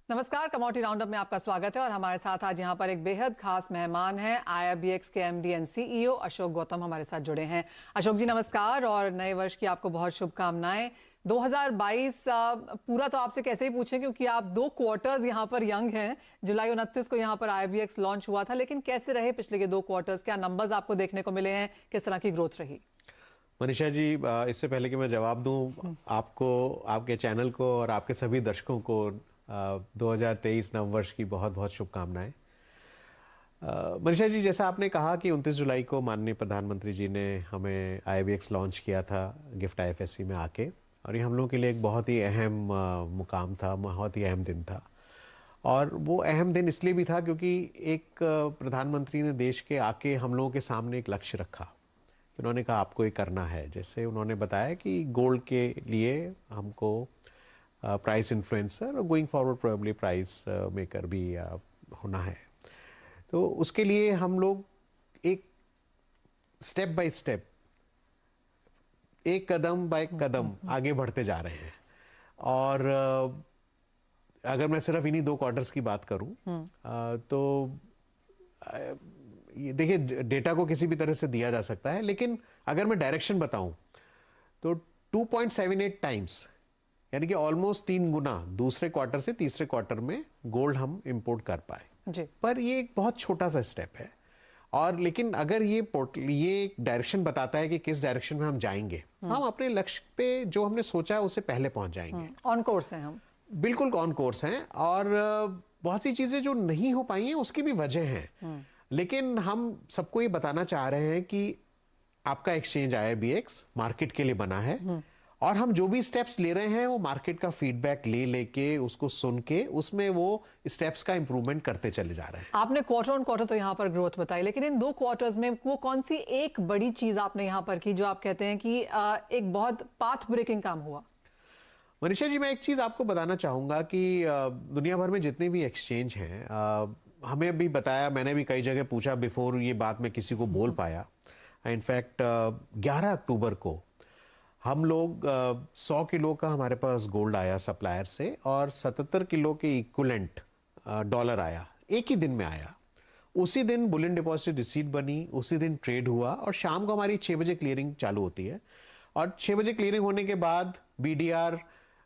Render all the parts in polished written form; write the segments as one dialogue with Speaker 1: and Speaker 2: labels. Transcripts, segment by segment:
Speaker 1: नमस्कार, commodity roundup में आपका स्वागत है और हमारे साथ आज यहाँ पर एक बेहद खास मेहमान हैं। IRBX के MD and CEO Ashok Gautam हमारे साथ जुड़े हैं। अशोक जी नमस्कार और नए वर्ष की आपको बहुत शुभकामनाएं। 2022 पूरा तो आपसे कैसे ही पूछें क्योंकि आप 2 क्वार्टर्स यहाँ पर यंग हैं। जुलाई 29 को यहाँ पर IRBX लॉन्च हुआ था, लेकिन कैसे रहे पिछले के 2 क्वार्टर्स? क्या नंबर्स आपको देखने को मिले हैं? किस तरह की ग्रोथ रही?
Speaker 2: मनीषा जी, इससे पहले कि मैं जवाब दूं आपको, आपके चैनल को और आपके सभी दर्शकों को 2023 नववर्ष की बहुत बहुत शुभकामनाएं। मनीषा जी, जैसा आपने कहा कि 29 जुलाई को माननीय प्रधानमंत्री जी ने हमें IRBX लॉन्च किया था गिफ्ट IFSC में आके, और ये हम लोगों के लिए एक बहुत ही अहम मुकाम था, बहुत ही अहम दिन था। और वो अहम दिन इसलिए भी था क्योंकि एक प्रधानमंत्री ने देश के आके हम लोगों के सामने एक लक्ष्य रखा। उन्होंने कहा आपको ये करना है। जैसे उन्होंने बताया कि गोल्ड के लिए हमको प्राइस इन्फ्लुएंसर और going forward probably price maker भी होना है। तो उसके लिए हम लोग एक स्टेप बाय स्टेप, एक कदम बाय कदम आगे बढ़ते जा रहे हैं। और अगर मैं सिर्फ इन्हीं 2 क्वार्टर्स की बात करूं तो देखिए, डेटा को किसी भी तरह से दिया जा सकता है, लेकिन अगर मैं डायरेक्शन बताऊं तो 2.78 टाइम्स यानी कि ऑलमोस्ट 3 गुना दूसरे क्वार्टर से तीसरे क्वार्टर में गोल्ड हम इंपोर्ट कर पाए जी। पर ये एक बहुत छोटा सा स्टेप है, और लेकिन अगर ये एक डायरेक्शन बताता है कि किस डायरेक्शन में हम जाएंगे, हम अपने लक्ष्य पे जो हमने सोचा है उससे पहले पहुंच जाएंगे।
Speaker 1: ऑन कोर्स हैं हम,
Speaker 2: बिल्कुल ऑन कोर्स हैं। और बहुत सी चीजें जो नहीं हो पाई हैं उसकी भी वजह हैं, लेकिन हम सबको ये बताना चाह रहे हैं कि आपका एक्सचेंज IRBX मार्केट के लिए बना है, और हम जो भी स्टेप्स ले रहे हैं वो मार्केट का फीडबैक लेके उसको सुन के उसमें वो स्टेप्स का इंप्रूवमेंट करते चले जा रहे हैं।
Speaker 1: आपने क्वार्टर ऑन क्वार्टर तो यहाँ पर ग्रोथ बताई, लेकिन इन 2 क्वार्टर्स में वो कौन सी एक बड़ी चीज आपने यहाँ पर की जो आप कहते हैं कि एक बहुत पाथ ब्रेकिंग काम हुआ?
Speaker 2: मनीषा जी, मैं एक चीज आपको बताना चाहूंगा कि दुनिया भर में जितने भी एक्सचेंज हैं, हमें भी बताया, मैंने भी कई जगह पूछा बिफोर ये बात मैं किसी को बोल पाया। इनफैक्ट 11 अक्टूबर को हम लोग 100 किलो का हमारे पास गोल्ड आया सप्लायर से, और 77 किलो के इक्विवेलेंट डॉलर आया, एक ही दिन में आया। उसी दिन बुलियन डिपॉजिट रिसीट बनी, उसी दिन ट्रेड हुआ, और शाम को हमारी 6 बजे क्लियरिंग चालू होती है। और 6 बजे क्लियरिंग होने के बाद BDR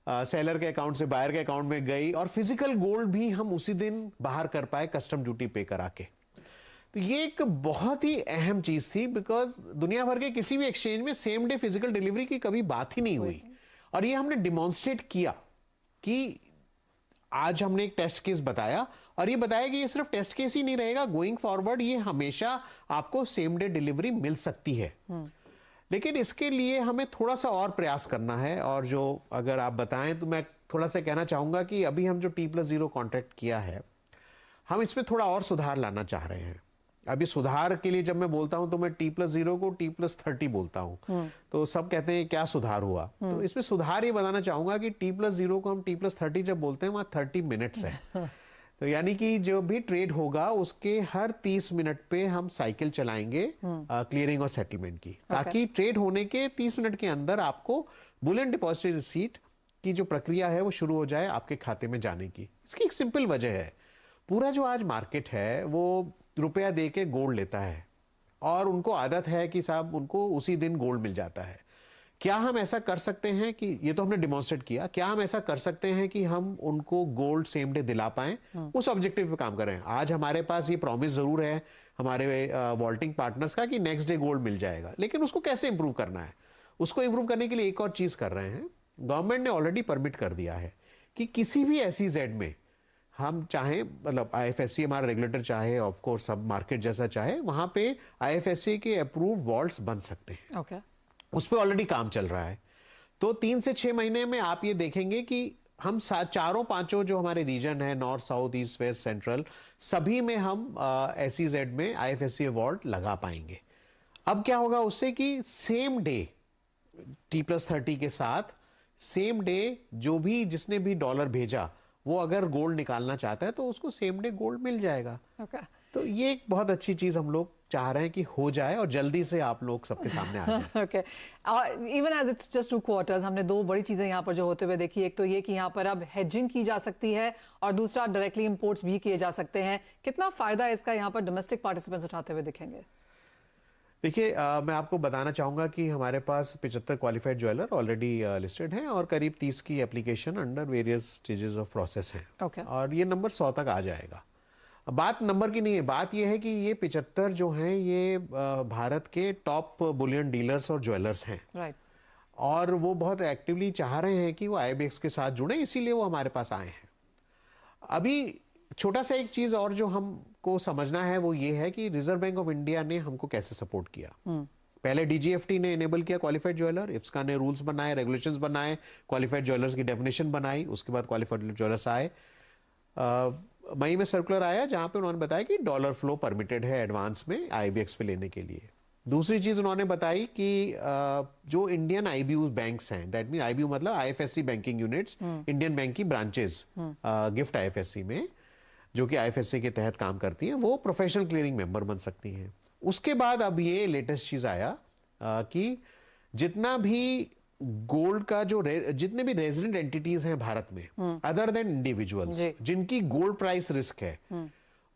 Speaker 2: सेलर के अकाउंट से बायर के अकाउंट में गई, और फिजिकल गोल्ड भी हम उसी दिन बाहर कर पाए कस्टम ड्यूटी पे करा के। तो ये एक बहुत ही अहम चीज थी, बिकॉज दुनिया भर के किसी भी एक्सचेंज में सेम डे फिजिकल डिलीवरी की कभी बात ही नहीं हुई। और ये हमने डिमॉन्स्ट्रेट किया कि आज हमने एक टेस्ट केस बताया, और ये बताया कि ये सिर्फ टेस्ट केस ही नहीं रहेगा, गोइंग फॉरवर्ड ये हमेशा आपको सेम डे डिलीवरी मिल सकती है। लेकिन इसके लिए हमें थोड़ा सा और प्रयास करना है, और जो अगर आप बताएं तो मैं थोड़ा सा कहना चाहूंगा कि अभी हम जो T+0 कॉन्ट्रैक्ट किया है, हम इसमें थोड़ा और सुधार लाना चाह रहे हैं। अभी सुधार के लिए जब मैं बोलता हूं तो मैं T+0 को T+30 बोलता हूं। तो सब कहते हैं क्या सुधार हुआ, तो इसमें सुधार ये बताना चाहूंगा कि T+0 को हम T+30 जब बोलते हैं वहां 30 मिनट्स है। तो यानी कि जो भी ट्रेड होगा उसके हर 30 मिनट पे हम साइकिल चलाएंगे क्लियरिंग और सेटलमेंट की, ताकि ट्रेड होने के 30 मिनट के अंदर आपको बुलियन डिपॉजिट रिसीट की जो प्रक्रिया है वो शुरू हो जाए आपके खाते में जाने की। इसकी एक सिंपल वजह है, पूरा जो आज मार्केट है वो रुपया दे के गोल्ड लेता है, और उनको आदत है कि साहब उनको उसी दिन गोल्ड मिल जाता है। क्या हम ऐसा कर सकते हैं कि, ये तो हमने डिमॉन्स्ट्रेट किया, क्या हम ऐसा कर सकते हैं कि हम उनको गोल्ड सेम डे दिला पाएं? उस ऑब्जेक्टिव पे काम करें। आज हमारे पास ये प्रॉमिस जरूर है हमारे वॉल्टिंग पार्टनर्स का कि नेक्स्ट डे गोल्ड मिल जाएगा, लेकिन उसको कैसे इंप्रूव करना है? उसको इंप्रूव करने के लिए एक और चीज कर रहे हैं। गवर्नमेंट ने ऑलरेडी परमिट कर दिया है कि किसी भी SEZ में हम चाहे, मतलब IFSC हमारा रेगुलेटर चाहे, ऑफ कोर्स सब मार्केट जैसा चाहे, वहां पे IFSC के अप्रूव वॉल्ट्स बन सकते हैं।
Speaker 1: ओके,
Speaker 2: उस पर ऑलरेडी काम चल रहा है। तो 3 से 6 महीने में आप ये देखेंगे कि हम चारों पांचों जो हमारे रीजन है, north, south, east, west, central, सभी में हम SEZ में IFSC वॉल्ट लगा पाएंगे। अब क्या होगा उससे कि सेम डे T+30 के साथ सेम डे जो भी जिसने भी डॉलर भेजा वो अगर गोल्ड निकालना चाहता है तो उसको सेम डे गोल्ड मिल जाएगा।
Speaker 1: okay.
Speaker 2: तो ये एक बहुत अच्छी चीज हम लोग चाह रहे हैं कि हो जाए और जल्दी से आप लोग सबके सामने आ जाए।
Speaker 1: Okay, even as it's just 2 quarters, हमने 2 बड़ी चीजें यहाँ पर जो होते हुए देखी। एक तो ये कि यहाँ पर अब हेजिंग की जा सकती है और दूसरा डायरेक्टली इंपोर्ट्स भी किए जा सकते हैं। कितना फायदा इसका यहाँ पर डोमेस्टिक पार्टिसिपेंट्स उठाते हुए दिखेंगे?
Speaker 2: देखिए, मैं आपको बताना चाहूँगा कि हमारे पास 75 क्वालिफाइड ज्वेलर ऑलरेडी लिस्टेड हैं और करीब 30 की application under various stages of process हैं।
Speaker 1: Okay.
Speaker 2: और ये नंबर 100 तक आ जाएगा। बात नंबर की नहीं है, बात ये है कि ये 75 जो हैं ये भारत के टॉप बुलियन डीलर्स और ज्वेलर्स हैं।
Speaker 1: राइट।
Speaker 2: और वो बहुत एक्टिवली चाह रहे हैं कि वो IBX के साथ जुड़े, इसीलिए वो हमारे पास आए हैं। अभी छोटा सा एक चीज और जो हमको समझना है वो ये है कि रिजर्व बैंक ऑफ इंडिया ने हमको कैसे सपोर्ट किया। पहले DGFT ने इनेबल किया क्वालिफाइड ज्वेलर, इफ्सका ने रूल्स बनाए, रेगुलेशंस बनाए, क्वालिफाइड ज्वेलर्स की डेफिनेशन बनाई, उसके बाद क्वालिफाइड ज्वेलर्स आए। मई में सर्कुलर आया जहां पे उन्होंने बताया कि डॉलर फ्लो परमिटेड है एडवांस में IBX पे लेने के लिए। दूसरी चीज उन्होंने बताई कि जो इंडियन IBU बैंक्स हैं, दैट मीन IBU मतलब IFSC banking units, Indian bank की ब्रांचेस गिफ्ट IFSC में, जो कि IFSC के तहत काम करती हैं, वो प्रोफेशनल क्लियरिंग मेंबर बन सकती हैं। उसके बाद अब ये लेटेस्ट चीज आया कि जितना भी गोल्ड का जो जितने भी रेजिडेंट एंटिटीज हैं भारत में अदर देन इंडिविजुअल्स जिनकी गोल्ड प्राइस रिस्क है,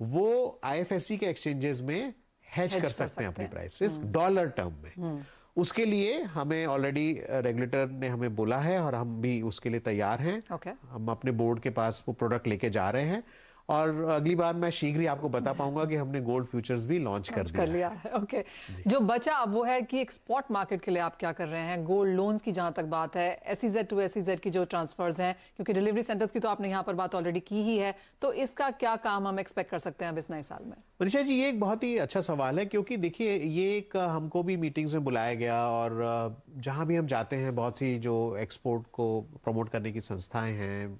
Speaker 2: वो IFSC के एक्सचेंजेस में हेज कर सकते हैं अपनी प्राइस रिस्क डॉलर टर्म में। उसके लिए हमें ऑलरेडी रेगुलेटर ने हमें बोला है और हम भी उसके लिए तैयार हैं। हम अपने बोर्ड के पास वो प्रोडक्ट लेके जा रहे हैं और अगली बार मैं शीघ्र ही आपको बता पाऊंगा कि हमने गोल्ड फ्यूचर्स भी लॉन्च कर लिया
Speaker 1: है। ओके, जो बचा अब वो है कि एक्सपोर्ट मार्केट के लिए आप क्या कर रहे हैं? गोल्ड लोन्स की जहां तक बात है, SEZ टू SEZ की जो ट्रांसफर्स हैं, क्योंकि डिलीवरी सेंटर्स की तो आपने यहाँ पर बात ऑलरेडी की ही है, तो इसका क्या काम हम एक्सपेक्ट कर सकते हैं अब इस नए साल में?
Speaker 2: मनीषा जी, ये एक बहुत ही अच्छा सवाल है, क्योंकि देखिए ये एक हमको भी मीटिंग्स में बुलाया गया और जहां भी हम जाते हैं बहुत सी जो एक्सपोर्ट को प्रमोट करने की संस्थाएं हैं,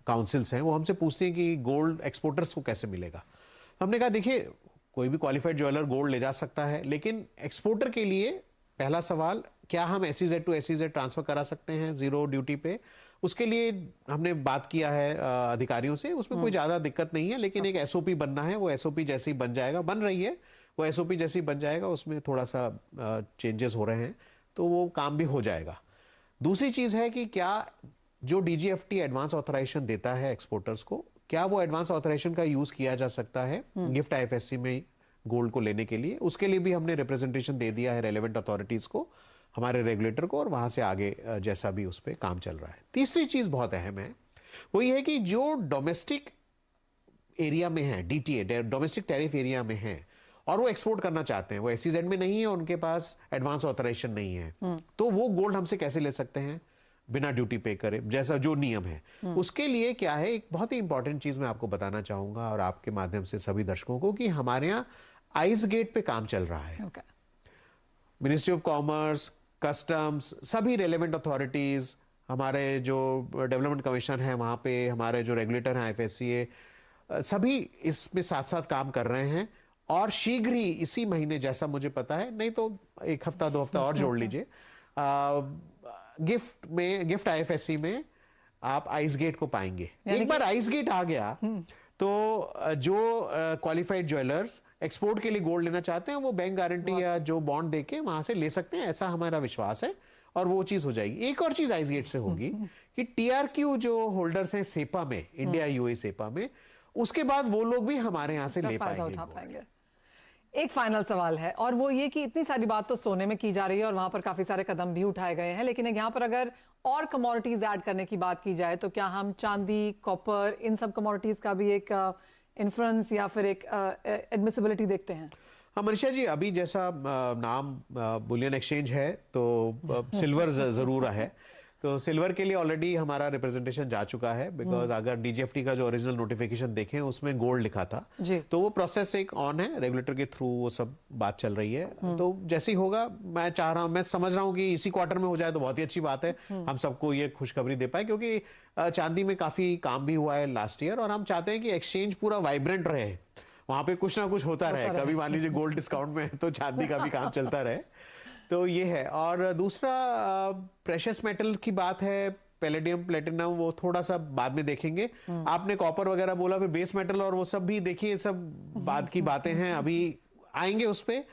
Speaker 2: काउंसिल्स हैं, वो हमसे पूछते हैं कि गोल्ड एक्सपोर्टर्स को कैसे मिलेगा। हमने कहा देखिए, कोई भी क्वालिफाइड ज्वेलर गोल्ड ले जा सकता है, लेकिन एक्सपोर्टर के लिए पहला सवाल, क्या हम SEZ टू SEZ ट्रांसफर करा सकते हैं जीरो ड्यूटी पे? उसके लिए हमने बात किया है अधिकारियों से, उसमें कोई ज्यादा दिक्कत नहीं है, लेकिन एक SOP बनना है। वो SOP जैसे ही बन जाएगा, बन रही है, वो SOP जैसे ही बन जाएगा, उसमें थोड़ा सा चेंजेस हो रहे हैं, तो वो काम भी हो जाएगा। दूसरी चीज है कि क्या जो DGFT एडवांस ऑथराइजेशन देता है एक्सपोर्टर्स को, क्या वो एडवांस ऑथराइजेशन का यूज किया जा सकता है गिफ्ट IFSC में गोल्ड को लेने के लिए? उसके लिए भी हमने रिप्रेजेंटेशन दे दिया है रेलेवेंट अथॉरिटीज को, हमारे रेगुलेटर को, और वहां से आगे जैसा भी उस पर काम चल रहा है। तीसरी चीज बहुत अहम है, वो ये है कि जो डोमेस्टिक एरिया में है, DTA डोमेस्टिक टैरिफ एरिया में है और वो एक्सपोर्ट करना चाहते हैं, वो SEZ में नहीं है, उनके पास एडवांस ऑथराइजेशन नहीं है, तो वो गोल्ड हमसे कैसे ले सकते हैं बिना ड्यूटी पे करे, जैसा जो नियम है? उसके लिए क्या है, एक बहुत ही इंपॉर्टेंट चीज मैं आपको बताना चाहूंगा और आपके माध्यम से सभी दर्शकों को, कि हमारे यहाँ आइस गेट पे काम चल रहा है। मिनिस्ट्री ऑफ कॉमर्स, कस्टम्स, सभी रेलेवेंट अथॉरिटीज, हमारे जो डेवलपमेंट कमीशन है वहां पे, हमारे जो रेगुलेटर हैं IFSCA, सभी इसमें साथ साथ काम कर रहे हैं। और शीघ्र ही इसी महीने, जैसा मुझे पता है, नहीं तो 1 हफ्ता 2 हफ्ता और जोड़ लीजिए, गिफ्ट IFSC में आप आइस गेट को पाएंगे। एक बार आइस गेट आ गया तो जो क्वालिफाइड ज्वेलर्स एक्सपोर्ट के लिए गोल्ड लेना चाहते हैं, वो बैंक गारंटी या जो बॉन्ड देके वहां से ले सकते हैं, ऐसा हमारा विश्वास है, और वो चीज हो जाएगी। एक और चीज आइस गेट से होगी कि TRQ जो होल्डर्स हैं सेपा में, इंडिया UAE सेपा में, उसके बाद वो लोग भी हमारे यहाँ से ले पाएंगे।
Speaker 1: एक फाइनल सवाल है, और वो ये कि इतनी सारी बात तो सोने में की जा रही है और वहां पर काफी सारे कदम भी उठाए गए हैं, लेकिन यहाँ पर अगर और कमोडिटीज ऐड करने की बात की जाए तो क्या हम चांदी, कॉपर, इन सब कमोडिटीज का भी एक इन्फ्लुएंस या फिर एक एडमिसिबिलिटी देखते हैं?
Speaker 2: हाँ मनीषा जी, अभी जैसा नाम बुलियन एक्सचेंज है, तो सिल्वर जरूर है, तो सिल्वर के लिए ऑलरेडी हमारा रिप्रेजेंटेशन जा चुका है, बिकॉज अगर DGFT का जो ओरिजिनल नोटिफिकेशन देखें उसमें गोल्ड लिखा था, तो वो प्रोसेस एक ऑन है, रेगुलेटर के थ्रू वो सब बात चल रही है। तो जैसे ही होगा, मैं चाह रहा हूं, मैं समझ रहा हूं कि इसी क्वार्टर में हो जाए तो बहुत ही अच्छी बात है, हम सबको ये खुशखबरी दे पाए, क्योंकि चांदी में काफी काम भी हुआ है लास्ट ईयर, और हम चाहते हैं कि एक्सचेंज पूरा वाइब्रेंट रहे, वहां पे कुछ ना कुछ होता रहे, कभी मान लीजिए गोल्ड डिस्काउंट में तो चांदी का भी काम चलता रहे, तो ये है। और दूसरा प्रेशियस मेटल की बात है, पैलेडियम, प्लेटिनम, वो थोड़ा सा बाद में देखेंगे। आपने कॉपर वगैरह बोला, फिर बेस मेटल और वो सब भी देखिए, सब बाद की बातें हैं। अभी आएंगे उस पर।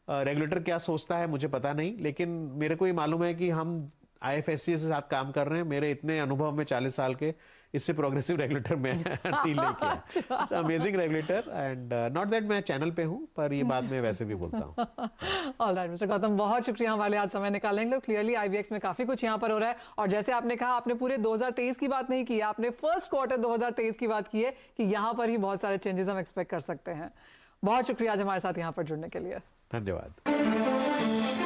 Speaker 2: रेगुलेटर क्या सोचता है मुझे पता नहीं, लेकिन मेरे को ये मालूम है कि हम IFSC से साथ काम कर रहे हैं। मेरे इतने अनुभव में 40 साल के, इससे प्रोग्रेसिव रेगुलेटर में डील नहीं किया। It's amazing regulator and not that मैं चैनल पे हूं, पर ये बात मैं वैसे भी बोलता हूं।
Speaker 1: ऑलराइट मिस्टर गौतम, बहुत शुक्रिया हमारे आज समय निकालने के लिए। क्लियरली IBX में काफी कुछ यहाँ पर हो रहा है, और जैसे आपने कहा, आपने पूरे 2023 की बात नहीं की है, आपने फर्स्ट क्वार्टर 2023 की बात की है कि यहाँ पर ही बहुत सारे चेंजेस हम एक्सपेक्ट कर सकते हैं। बहुत शुक्रिया आज हमारे साथ यहाँ पर जुड़ने के लिए।
Speaker 2: धन्यवाद।